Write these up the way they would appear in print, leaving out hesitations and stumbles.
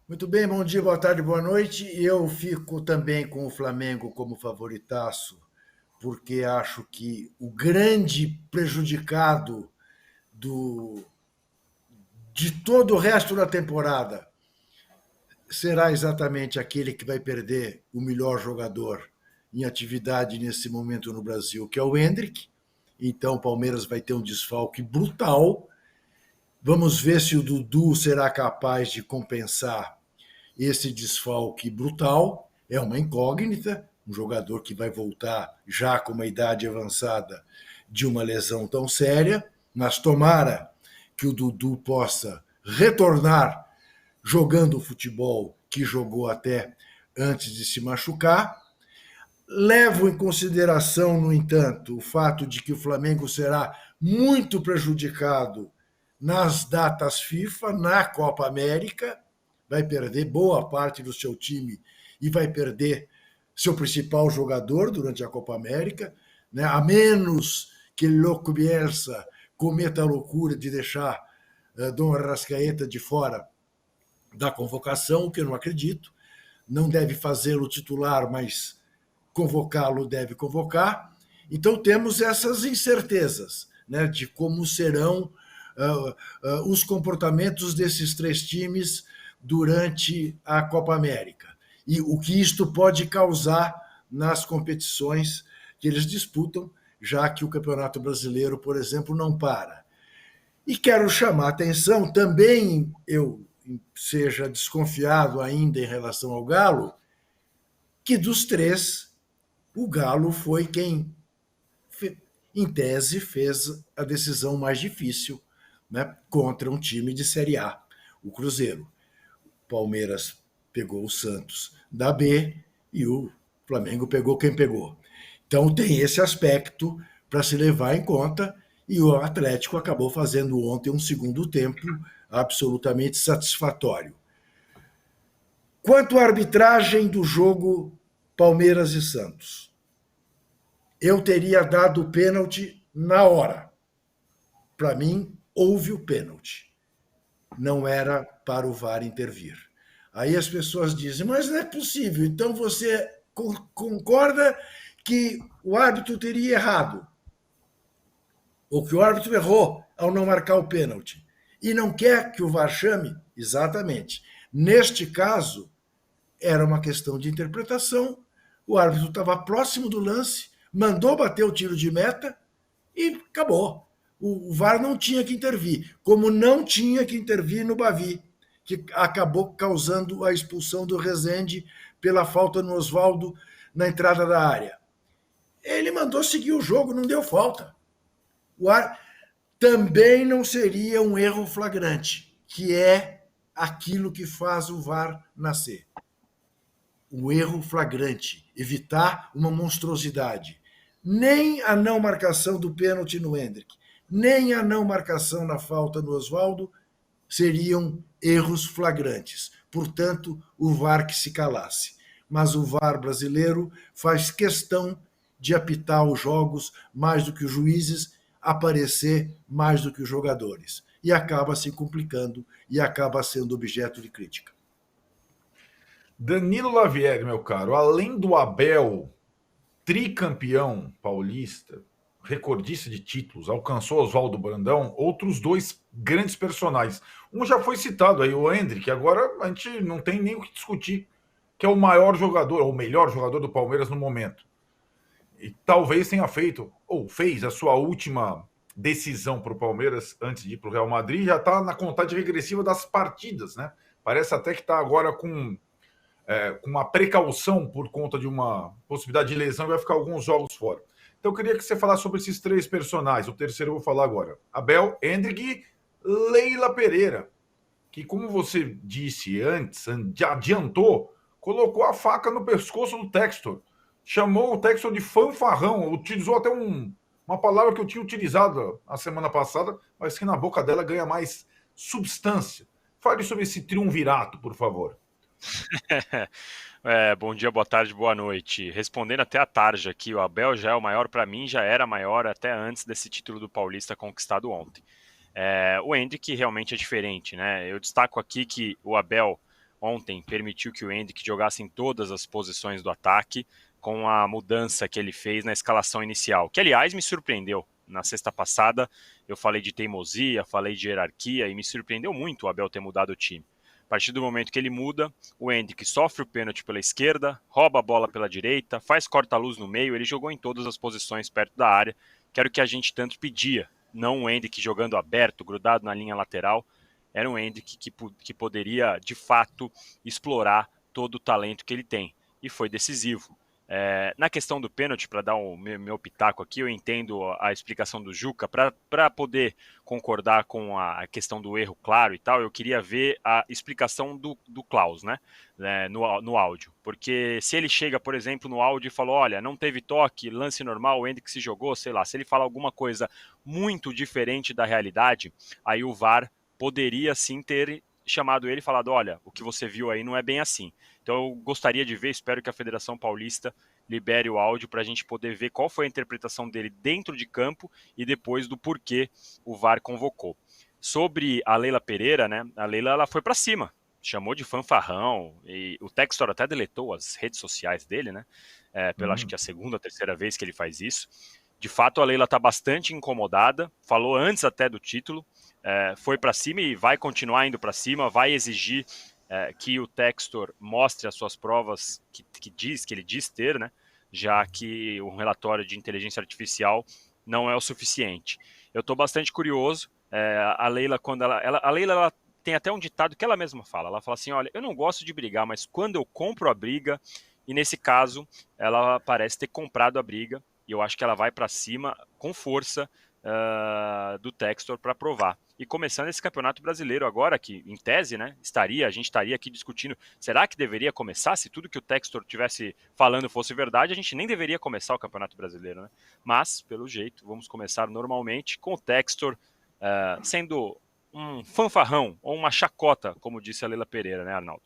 Muito bem, bom dia, boa tarde, boa noite. Eu fico também com o Flamengo como favoritaço, porque acho que o grande prejudicado do, de todo o resto da temporada será exatamente aquele que vai perder o melhor jogador em atividade nesse momento no Brasil, que é o Endrick. Então o Palmeiras vai ter um desfalque brutal. Vamos ver se o Dudu será capaz de compensar esse desfalque brutal. É uma incógnita, um jogador que vai voltar já com uma idade avançada de uma lesão tão séria, mas tomara que o Dudu possa retornar jogando o futebol que jogou até antes de se machucar. Levo em consideração, no entanto, o fato de que o Flamengo será muito prejudicado nas datas FIFA, na Copa América, vai perder boa parte do seu time e vai perder seu principal jogador durante a Copa América, né? A menos que Louco Bielsa cometa a loucura de deixar Dom Arrascaeta de fora da convocação, o que eu não acredito. Não deve fazê-lo titular, mas convocá-lo deve convocar. Então temos essas incertezas, né, de como serão os comportamentos desses três times durante a Copa América e o que isto pode causar nas competições que eles disputam, já que o Campeonato Brasileiro, por exemplo, não para. E quero chamar a atenção também, eu seja desconfiado ainda em relação ao Galo, que dos três, o Galo foi quem, em tese, fez a decisão mais difícil, né, contra um time de Série A, o Cruzeiro. O Palmeiras pegou o Santos da B e o Flamengo pegou quem pegou. Então tem esse aspecto para se levar em conta e o Atlético acabou fazendo ontem um segundo tempo absolutamente satisfatório. Quanto à arbitragem do jogo Palmeiras e Santos, eu teria dado o pênalti na hora. Para mim, houve o pênalti. Não era para o VAR intervir. Aí as pessoas dizem, mas não é possível. Então você concorda que o árbitro teria errado, ou que o árbitro errou ao não marcar o pênalti, e não quer que o VAR chame? Exatamente. Neste caso, era uma questão de interpretação. O árbitro estava próximo do lance, mandou bater o tiro de meta e acabou. O VAR não tinha que intervir, como não tinha que intervir no Bavi, que acabou causando a expulsão do Rezende pela falta no Oswaldo na entrada da área. Ele mandou seguir o jogo, não deu falta. O ar também não seria um erro flagrante, que é aquilo que faz o VAR nascer. O erro flagrante, evitar uma monstruosidade. Nem a não marcação do pênalti no Hendrick, nem a não marcação na falta no Oswaldo seriam erros flagrantes. Portanto, o VAR que se calasse. Mas o VAR brasileiro faz questão de apitar os jogos mais do que os juízes, aparecer mais do que os jogadores. E acaba se complicando e acaba sendo objeto de crítica. Danilo Lavieri, meu caro, além do Abel, tricampeão paulista, recordista de títulos, alcançou Oswaldo Brandão, outros dois grandes personagens. Um já foi citado aí, o Endrick, agora a gente não tem nem o que discutir, que é o maior jogador, ou o melhor jogador do Palmeiras no momento. E talvez tenha feito, ou fez, a sua última decisão para o Palmeiras antes de ir para o Real Madrid, já está na contagem regressiva das partidas, né? Parece até que está agora com uma precaução por conta de uma possibilidade de lesão, vai ficar alguns jogos fora. Então eu queria que você falasse sobre esses três personagens. O terceiro eu vou falar agora. Abel, Hendrick, Leila Pereira, que, como você disse antes, adiantou, colocou a faca no pescoço do Textor. Chamou o Textor de fanfarrão, utilizou até uma palavra que eu tinha utilizado a semana passada, mas que na boca dela ganha mais substância. Fale sobre esse triunvirato, por favor. Bom dia, boa tarde, boa noite. Respondendo até a tarde aqui, o Abel já é o maior para mim, já era maior até antes desse título do Paulista conquistado ontem. O Endrick realmente é diferente, né? Eu destaco aqui que o Abel, ontem permitiu que o Endrick jogasse em todas as posições do ataque, com a mudança que ele fez na escalação inicial, que aliás me surpreendeu. Na sexta passada eu falei de teimosia, falei de hierarquia e me surpreendeu muito o Abel ter mudado o time. A partir do momento que ele muda, o Endrick sofre o pênalti pela esquerda, rouba a bola pela direita, faz corta-luz no meio, ele jogou em todas as posições perto da área, que era o que a gente tanto pedia. Não o Endrick jogando aberto, grudado na linha lateral, era um Endrick que poderia, de fato, explorar todo o talento que ele tem. E foi decisivo. Na questão do pênalti, para dar o meu pitaco aqui, eu entendo a explicação do Juca, para poder concordar com a questão do erro claro e tal, eu queria ver a explicação do Klaus, né, no áudio, porque se ele chega, por exemplo, no áudio e falou, olha, não teve toque, lance normal, o Endrick se jogou, sei lá, se ele fala alguma coisa muito diferente da realidade, aí o VAR poderia sim ter chamado ele e falado, olha, o que você viu aí não é bem assim. Então eu gostaria de ver, espero que a Federação Paulista libere o áudio para a gente poder ver qual foi a interpretação dele dentro de campo e depois do porquê o VAR convocou. Sobre a Leila Pereira, né? A Leila ela foi para cima, chamou de fanfarrão, e o Textor até deletou as redes sociais dele, né? Acho que a segunda, terceira vez que ele faz isso. De fato, a Leila está bastante incomodada, falou antes até do título, foi para cima e vai continuar indo para cima, vai exigir que o Textor mostre as suas provas que ele diz ter, né? Já que o relatório de inteligência artificial não é o suficiente. Eu estou bastante curioso. A Leila, a Leila ela tem até um ditado que ela mesma fala. Ela fala assim, olha, eu não gosto de brigar, mas quando eu compro a briga, e nesse caso, ela parece ter comprado a briga, e eu acho que ela vai para cima com força do Textor para provar. E começando esse Campeonato Brasileiro agora, que em tese, né, a gente estaria aqui discutindo, será que deveria começar? Se tudo que o Textor estivesse falando fosse verdade, a gente nem deveria começar o Campeonato Brasileiro, né? Mas, pelo jeito, vamos começar normalmente com o Textor sendo um fanfarrão ou uma chacota, como disse a Leila Pereira, né, Arnaldo?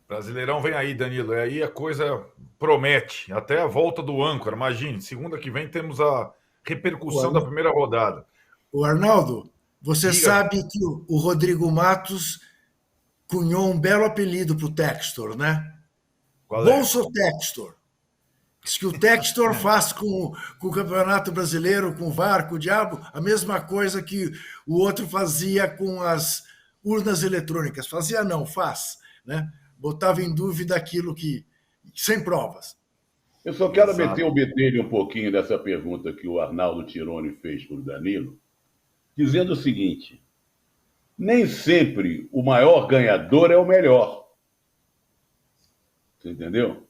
Brasileirão vem aí, Danilo, e aí a coisa promete, até a volta do âncora, imagine, segunda que vem temos a repercussão da primeira rodada. O Arnaldo, você Diga. sabe que o Rodrigo Matos cunhou um belo apelido para o Textor, né? Qual é? Bolso Textor. Diz que o Textor faz com o Campeonato Brasileiro, com o VAR, com o diabo, a mesma coisa que o outro fazia com as urnas eletrônicas. Fazia não, faz, né? Botava em dúvida aquilo que... sem provas. Eu só quero meter o bedelho um pouquinho dessa pergunta que o Arnaldo Tironi fez para o Danilo, dizendo o seguinte, nem sempre o maior ganhador é o melhor. Você entendeu?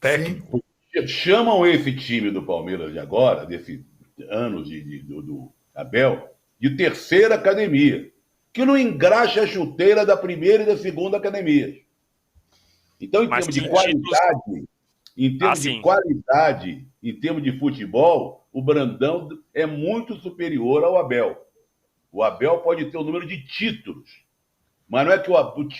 Técnico. Chamam esse time do Palmeiras de agora, desse ano do Abel, de terceira academia, que não engraxa a chuteira da primeira e da segunda academia. Então, em termos de qualidade, em termos de futebol, o Brandão é muito superior ao Abel. O Abel pode ter o número de títulos, mas não é que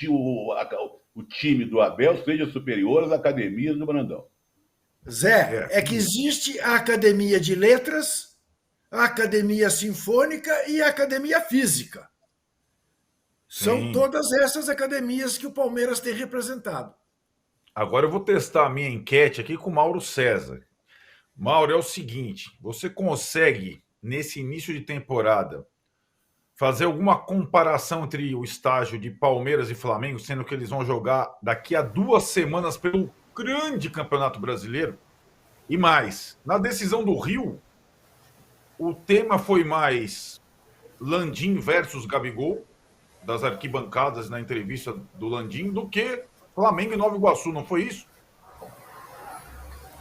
o time do Abel seja superior às academias do Brandão. Zé, é que existe a Academia de Letras, a Academia Sinfônica e a Academia Física. São todas essas academias que o Palmeiras tem representado. Agora eu vou testar a minha enquete aqui com o Mauro César. Mauro, é o seguinte, você consegue, nesse início de temporada, fazer alguma comparação entre o estágio de Palmeiras e Flamengo, sendo que eles vão jogar daqui a 2 semanas pelo grande Campeonato Brasileiro? E mais, na decisão do Rio, o tema foi mais Landim versus Gabigol, das arquibancadas na entrevista do Landim, do que Flamengo e Nova Iguaçu, não foi isso?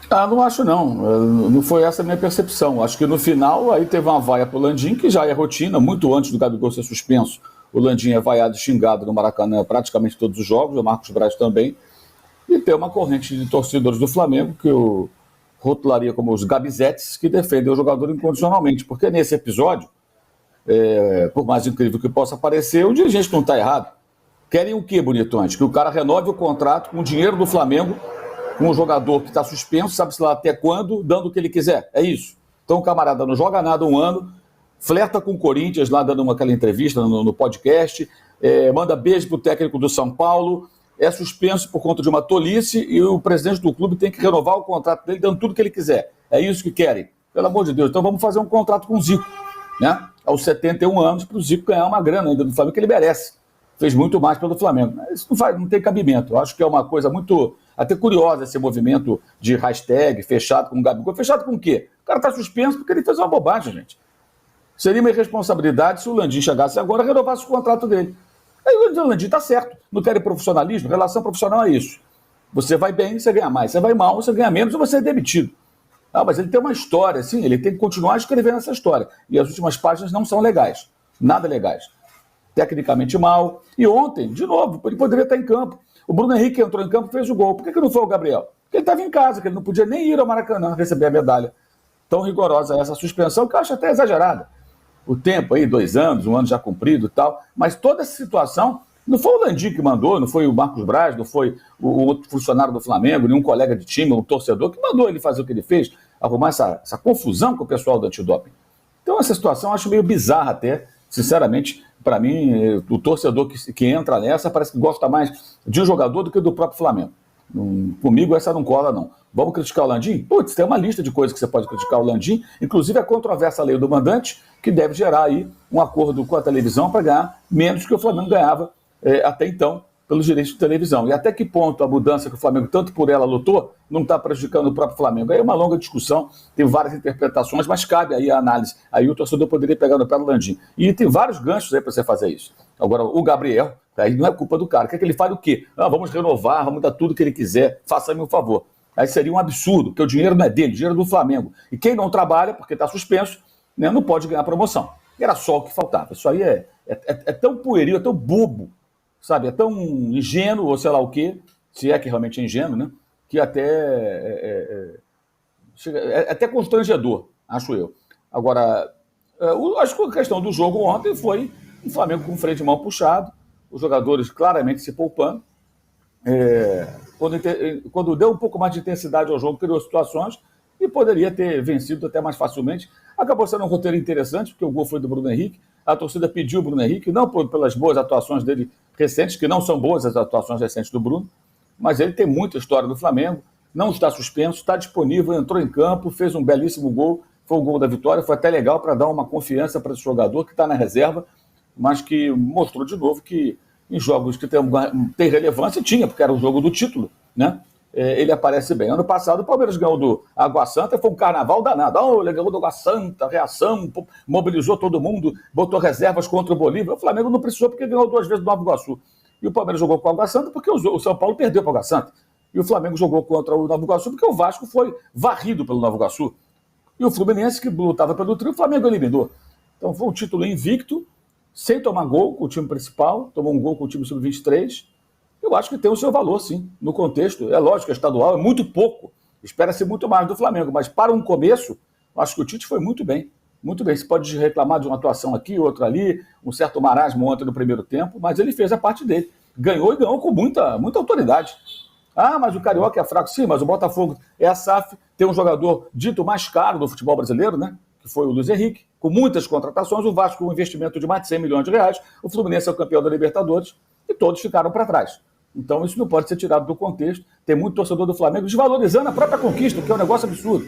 Não acho não. Não foi essa a minha percepção. Acho que no final aí teve uma vaia pro Landim, que já é rotina, muito antes do Gabigol ser suspenso. O Landim é vaiado e xingado no Maracanã praticamente todos os jogos, o Marcos Braz também. E tem uma corrente de torcedores do Flamengo, que eu rotularia como os gabizetes, que defendem o jogador incondicionalmente. Porque nesse episódio, por mais incrível que possa parecer, o dirigente não está errado. Querem o quê, bonitões? Que o cara renove o contrato com o dinheiro do Flamengo, com um jogador que está suspenso, sabe-se lá até quando, dando o que ele quiser. É isso. Então o camarada não joga nada um ano, flerta com o Corinthians lá, dando aquela entrevista no podcast, manda beijo pro técnico do São Paulo, é suspenso por conta de uma tolice e o presidente do clube tem que renovar o contrato dele dando tudo que ele quiser. É isso que querem. Pelo amor de Deus. Então vamos fazer um contrato com o Zico, né? Aos 71 anos, para o Zico ganhar uma grana ainda do Flamengo, que ele merece. Fez muito mais pelo Flamengo. Isso não tem cabimento. Eu acho que é uma coisa muito até curiosa esse movimento de hashtag fechado com o Gabigol. Fechado com o quê? O cara está suspenso porque ele fez uma bobagem, gente. Seria uma irresponsabilidade se o Landim chegasse agora e renovasse o contrato dele. Aí o Landim está certo. Não quer profissionalismo? Relação profissional é isso. Você vai bem, você ganha mais. Você vai mal, você ganha menos e você é demitido. Ah, mas ele tem uma história, sim, ele tem que continuar escrevendo essa história. E as últimas páginas não são legais. Nada legais. Tecnicamente mal. E ontem, de novo, ele poderia estar em campo. O Bruno Henrique entrou em campo e fez o gol. Por que não foi o Gabriel? Porque ele estava em casa, que ele não podia nem ir ao Maracanã receber a medalha. Tão rigorosa essa suspensão, que eu acho até exagerada. O tempo aí, 2 anos, 1 ano já cumprido e tal. Mas toda essa situação, não foi o Landim que mandou, não foi o Marcos Braz, não foi o outro funcionário do Flamengo, nenhum colega de time, um torcedor que mandou ele fazer o que ele fez, arrumar essa confusão com o pessoal do antidoping. Então essa situação eu acho meio bizarra até, sinceramente. Para mim, o torcedor que entra nessa parece que gosta mais de um jogador do que do próprio Flamengo. Comigo essa não cola, não. Vamos criticar o Landim? Putz, tem uma lista de coisas que você pode criticar o Landim, inclusive a controvérsia lei do mandante, que deve gerar aí um acordo com a televisão para ganhar menos que o Flamengo ganhava até então pelos direitos de televisão. E até que ponto a mudança que o Flamengo tanto por ela lutou não está prejudicando o próprio Flamengo? Aí é uma longa discussão, tem várias interpretações, mas cabe aí a análise. Aí o torcedor poderia pegar no pé do Landim. E tem vários ganchos aí para você fazer isso. Agora, o Gabriel, aí não é culpa do cara. Quer que ele fale o quê? Vamos renovar, vamos dar tudo que ele quiser, faça-me um favor. Aí seria um absurdo, porque o dinheiro não é dele, o dinheiro é do Flamengo. E quem não trabalha, porque está suspenso, né, não pode ganhar promoção. Era só o que faltava. Isso aí é tão pueril, é tão bobo, sabe? É tão ingênuo, ou sei lá o quê, se é que realmente é ingênuo, né? Que até é até constrangedor, acho eu. Agora, acho que a questão do jogo ontem foi o Flamengo com o freio de mão puxado, os jogadores claramente se poupando. Quando deu um pouco mais de intensidade ao jogo, criou situações e poderia ter vencido até mais facilmente. Acabou sendo um roteiro interessante, porque o gol foi do Bruno Henrique. A torcida pediu o Bruno Henrique, não pelas boas atuações dele recentes, que não são boas as atuações recentes do Bruno, mas ele tem muita história no Flamengo, não está suspenso, está disponível, entrou em campo, fez um belíssimo gol, foi o gol da vitória, foi até legal para dar uma confiança para esse jogador que está na reserva, mas que mostrou de novo que em jogos que tem relevância, tinha, porque era o jogo do título, né? Ele aparece bem. Ano passado o Palmeiras ganhou do Água Santa, foi um carnaval danado. Ele ganhou do Água Santa, reação, mobilizou todo mundo, botou reservas contra o Bolívar. O Flamengo não precisou porque ganhou 2 vezes do Nova Iguaçu. E o Palmeiras jogou com o Água Santa porque o São Paulo perdeu para o Água Santa. E o Flamengo jogou contra o Nova Iguaçu porque o Vasco foi varrido pelo Nova Iguaçu. E o Fluminense, que lutava pelo trio, o Flamengo eliminou. Então foi um título invicto, sem tomar gol com o time principal, tomou um gol com o time sub-23. Eu acho que tem o seu valor, sim, no contexto. É lógico, é estadual, é muito pouco. Espera-se muito mais do Flamengo, mas para um começo, acho que o Tite foi muito bem. Muito bem. Você pode reclamar de uma atuação aqui, outra ali, um certo marasmo ontem no primeiro tempo, mas ele fez a parte dele. Ganhou e ganhou com muita autoridade. Mas o Carioca é fraco. Sim, mas o Botafogo é a SAF, tem um jogador dito mais caro do futebol brasileiro, né? Que foi o Luiz Henrique, com muitas contratações, o Vasco com um investimento de mais de 100 milhões de reais, o Fluminense é o campeão da Libertadores, e todos ficaram para trás. Então isso não pode ser tirado do contexto. Tem muito torcedor do Flamengo desvalorizando a própria conquista, que é um negócio absurdo.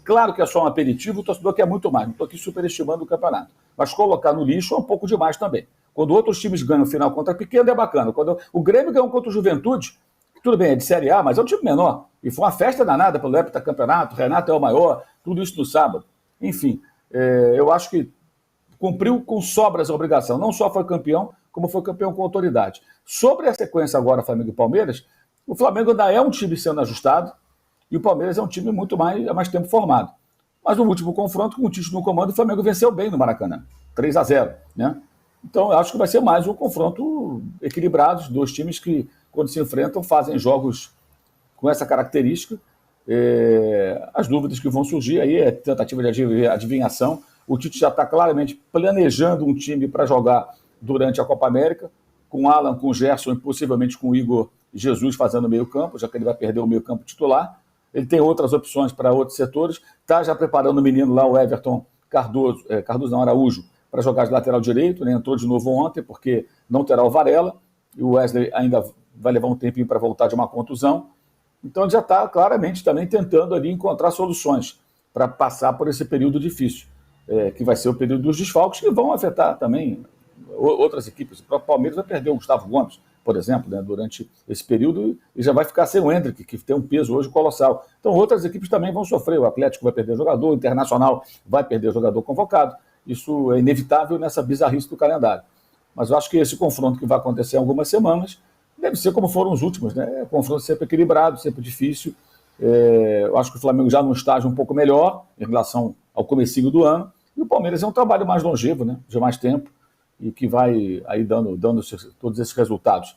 Claro que é só um aperitivo, o torcedor quer muito mais, não estou aqui superestimando o campeonato. Mas colocar no lixo é um pouco demais também. Quando outros times ganham o final contra pequeno é bacana. Quando o Grêmio ganhou contra o Juventude, tudo bem, é de Série A, mas é um time menor. E foi uma festa danada pelo heptacampeonato, Renato é o maior, tudo isso no sábado. Enfim, eu acho que cumpriu com sobras a obrigação. Não só foi campeão, como foi campeão com autoridade. Sobre a sequência agora, Flamengo e Palmeiras, o Flamengo ainda é um time sendo ajustado e o Palmeiras é um time muito mais tempo formado. Mas no último confronto, com o Tite no comando, o Flamengo venceu bem no Maracanã, 3-0, né? Então, eu acho que vai ser mais um confronto equilibrado, os dois times que, quando se enfrentam, fazem jogos com essa característica. As dúvidas que vão surgir aí é tentativa de adivinhação. O Tite já está claramente planejando um time para jogar durante a Copa América, com o Alan, com o Gerson e possivelmente com o Igor Jesus fazendo meio campo, já que ele vai perder o meio campo titular. Ele tem outras opções para outros setores. Está já preparando o menino lá, o Everton Araújo, para jogar de lateral direito. Ele entrou de novo ontem, porque não terá o Varela. E o Wesley ainda vai levar um tempinho para voltar de uma contusão. Então ele já está claramente também tentando ali encontrar soluções para passar por esse período difícil, que vai ser o período dos desfalques, que vão afetar também outras equipes. O próprio Palmeiras vai perder o Gustavo Gomes, por exemplo, né, durante esse período, e já vai ficar sem o Endrick, que tem um peso hoje colossal. Então outras equipes também vão sofrer. O Atlético vai perder jogador, o Internacional vai perder jogador convocado. Isso é inevitável nessa bizarrice do calendário. Mas eu acho que esse confronto que vai acontecer em algumas semanas deve ser como foram os últimos, né? Confronto sempre equilibrado, sempre difícil. Eu acho que o Flamengo já num estágio um pouco melhor em relação ao comecinho do ano. E o Palmeiras é um trabalho mais longevo, né? De mais tempo, e que vai aí dando todos esses resultados.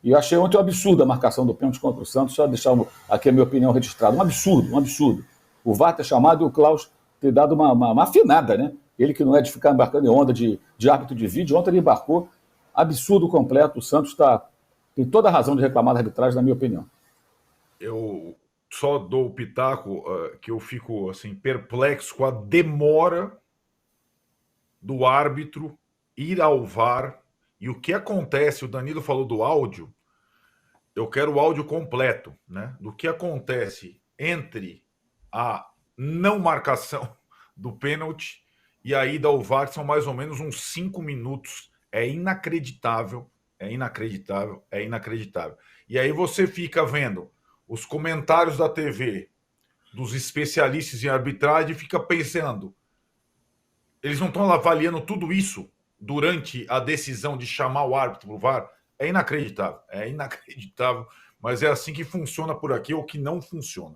E eu achei ontem um absurdo a marcação do pênalti contra o Santos, só deixar aqui a minha opinião registrada. Um absurdo. O VAR ter chamado e o Klaus ter dado uma afinada, né? Ele que não é de ficar embarcando em onda de árbitro de vídeo, ontem ele embarcou. Absurdo completo. O Santos tem toda a razão de reclamar da arbitragem, na minha opinião. Eu só dou o pitaco que eu fico assim, perplexo com a demora do árbitro ir ao VAR. E o que acontece, o Danilo falou do áudio, eu quero o áudio completo, né? Do que acontece entre a não marcação do pênalti e a ida ao VAR, que são mais ou menos uns 5 minutos. É inacreditável. E aí você fica vendo os comentários da TV dos especialistas em arbitragem e fica pensando, eles não estão avaliando tudo isso durante a decisão de chamar o árbitro para o VAR? É inacreditável, mas é assim que funciona por aqui ou que não funciona.